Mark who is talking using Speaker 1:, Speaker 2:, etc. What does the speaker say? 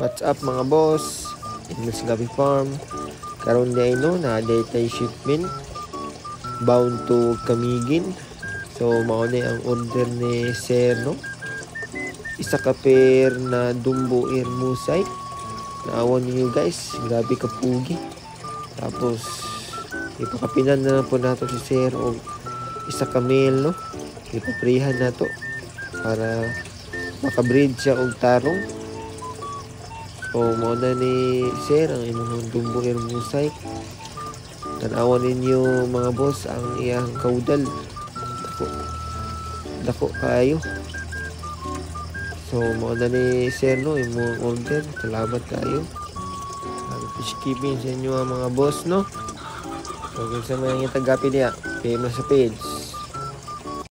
Speaker 1: What's up mga boss? Inmas Gabi Farm. Karon day no na data shipment bound to Camiguin. So mao na ang order ni Sir no. Isa ka pair na Dumbo Air Musay. Naawan niyo guys, grabe ka pugi. Tapos ipakapinan na po nato si Sir og isa ka male no. Ipaprihan nato para makabreed siya og tarong. So, muna ni Sir ang inyong Dumbo Air Musay. Tanawan ninyo mga boss ang iyang kaudal. Dako kayo. So, muna ni Sir no, imong order. Salamat kayo. Fish keeping sa inyo mga boss no. So, kung sa mga tagapi niya, pay mo sa page.